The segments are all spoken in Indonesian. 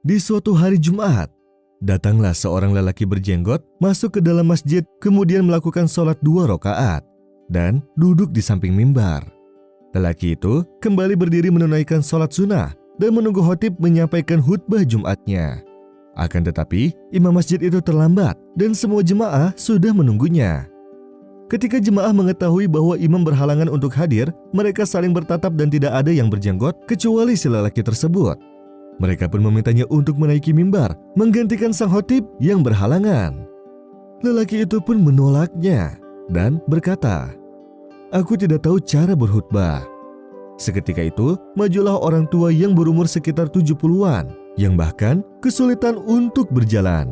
Di suatu hari Jumat, datanglah seorang lelaki berjenggot masuk ke dalam masjid, kemudian melakukan sholat 2 rakaat dan duduk di samping mimbar. Lelaki itu kembali berdiri menunaikan sholat sunnah dan menunggu khatib menyampaikan khutbah Jumatnya. Akan tetapi, imam masjid itu terlambat dan semua jemaah sudah menunggunya. Ketika jemaah mengetahui bahwa imam berhalangan untuk hadir, mereka saling bertatap dan tidak ada yang berjenggot kecuali si lelaki tersebut. Mereka pun memintanya untuk menaiki mimbar, menggantikan sang khatib yang berhalangan. Lelaki itu pun menolaknya dan berkata, "Aku tidak tahu cara berkhutbah." Seketika itu, majulah orang tua yang berumur sekitar 70-an, yang bahkan kesulitan untuk berjalan.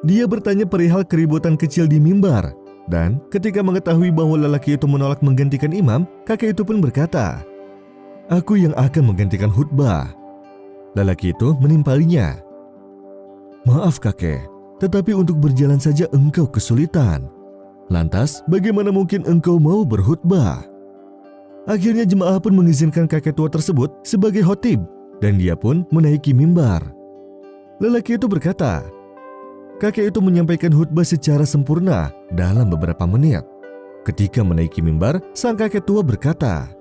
Dia bertanya perihal keributan kecil di mimbar, dan ketika mengetahui bahwa lelaki itu menolak menggantikan imam, kakek itu pun berkata, "Aku yang akan menggantikan khutbah." Lelaki itu menimpalinya, "Maaf kakek, tetapi untuk berjalan saja engkau kesulitan. Lantas bagaimana mungkin engkau mau berkhutbah?" Akhirnya jemaah pun mengizinkan kakek tua tersebut sebagai khatib dan dia pun menaiki mimbar. Lelaki itu berkata, kakek itu menyampaikan khutbah secara sempurna dalam beberapa menit. Ketika menaiki mimbar, sang kakek tua berkata,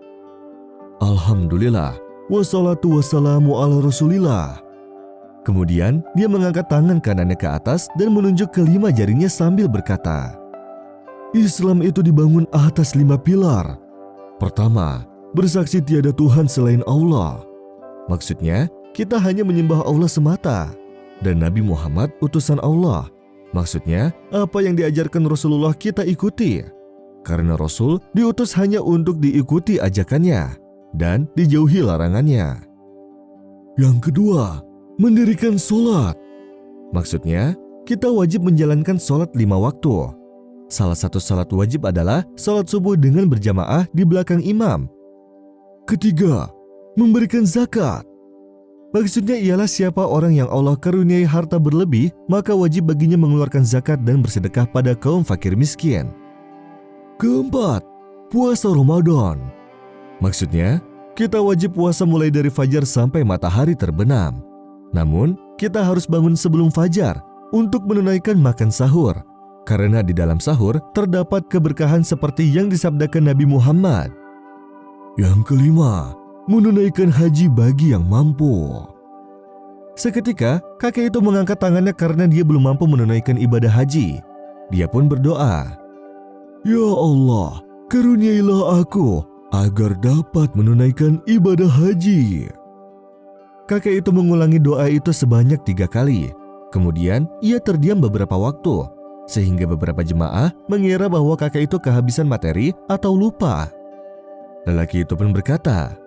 "Alhamdulillah, wassalatu wassalamu ala rasulillah." Kemudian dia mengangkat tangan kanannya ke atas dan menunjuk kelima jarinya sambil berkata, "Islam itu dibangun atas 5 pilar. Pertama, bersaksi tiada Tuhan selain Allah. Maksudnya, kita hanya menyembah Allah semata. Dan Nabi Muhammad utusan Allah. Maksudnya, apa yang diajarkan Rasulullah kita ikuti. Karena Rasul diutus hanya untuk diikuti ajakannya dan dijauhi larangannya. Yang kedua, mendirikan sholat. Maksudnya, kita wajib menjalankan sholat 5 waktu. Salah satu sholat wajib adalah sholat subuh dengan berjamaah di belakang imam. Ketiga, memberikan zakat. Maksudnya ialah siapa orang yang Allah karuniai harta berlebih, maka wajib baginya mengeluarkan zakat dan bersedekah pada kaum fakir miskin. Keempat, puasa Ramadan. Maksudnya, kita wajib puasa mulai dari fajar sampai matahari terbenam. Namun, kita harus bangun sebelum fajar untuk menunaikan makan sahur. Karena di dalam sahur terdapat keberkahan seperti yang disabdakan Nabi Muhammad. Yang kelima, menunaikan haji bagi yang mampu. Seketika, kakek itu mengangkat tangannya karena dia belum mampu menunaikan ibadah haji. Dia pun berdoa, "Ya Allah, karuniailah aku agar dapat menunaikan ibadah haji." Kakek itu mengulangi doa itu sebanyak 3 kali. Kemudian, ia terdiam beberapa waktu, sehingga beberapa jemaah mengira bahwa kakek itu kehabisan materi atau lupa. Lelaki itu pun berkata,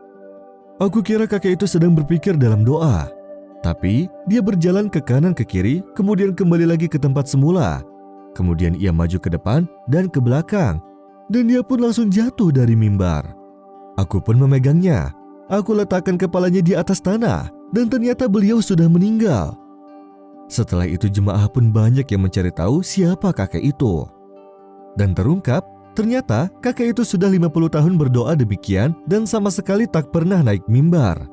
"Aku kira kakek itu sedang berpikir dalam doa." Tapi dia berjalan ke kanan ke kiri, kemudian kembali lagi ke tempat semula. Kemudian ia maju ke depan dan ke belakang, dan dia pun langsung jatuh dari mimbar. Aku pun memegangnya. Aku letakkan kepalanya di atas tanah, dan ternyata beliau sudah meninggal. Setelah itu jemaah pun banyak yang mencari tahu siapa kakek itu. Dan terungkap, ternyata kakek itu sudah 50 tahun berdoa demikian dan sama sekali tak pernah naik mimbar.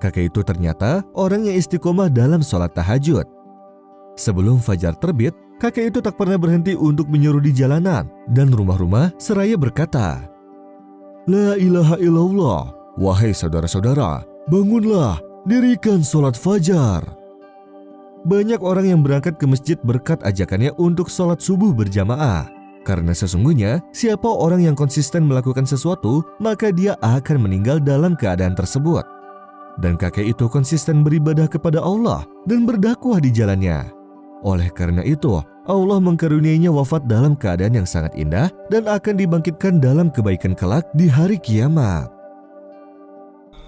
Kakek itu ternyata orang yang istiqomah dalam sholat tahajud. Sebelum fajar terbit, kakek itu tak pernah berhenti untuk menyuruh di jalanan dan rumah-rumah seraya berkata, "La ilaha illallah, wahai saudara-saudara, bangunlah, dirikan sholat fajar." Banyak orang yang berangkat ke masjid berkat ajakannya untuk sholat subuh berjamaah. Karena sesungguhnya, siapa orang yang konsisten melakukan sesuatu, maka dia akan meninggal dalam keadaan tersebut. Dan kakek itu konsisten beribadah kepada Allah dan berdakwah di jalannya. Oleh karena itu, Allah mengkaruniainya wafat dalam keadaan yang sangat indah dan akan dibangkitkan dalam kebaikan kelak di hari kiamat.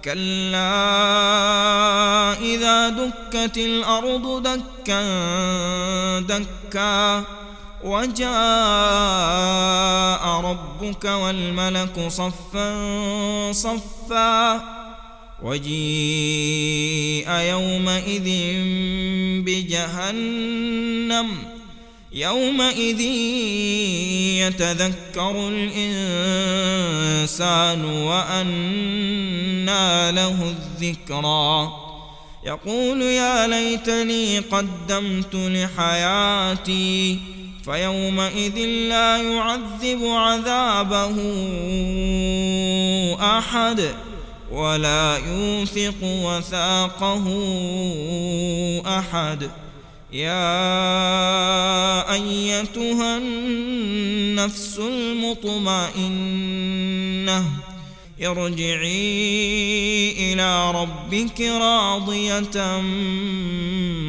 كلا إذا دكت الأرض دكا دكا وجاء ربك والملك صفا صفا وجيء يومئذ بجهنم يومئذ يتذكر الإنسان وأنى له الذكرى يقول يا ليتني قدمت لحياتي فيومئذ لا يعذب عذابه أحد ولا يوثق وثاقه أحد. يا أيتها النفس المطمئنة ارجعي إلى ربك راضية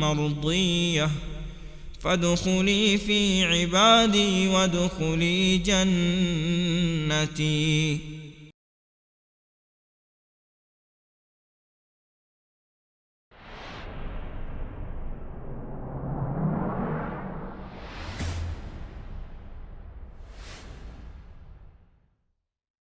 مرضية فادخلي في عبادي وادخلي جنتي.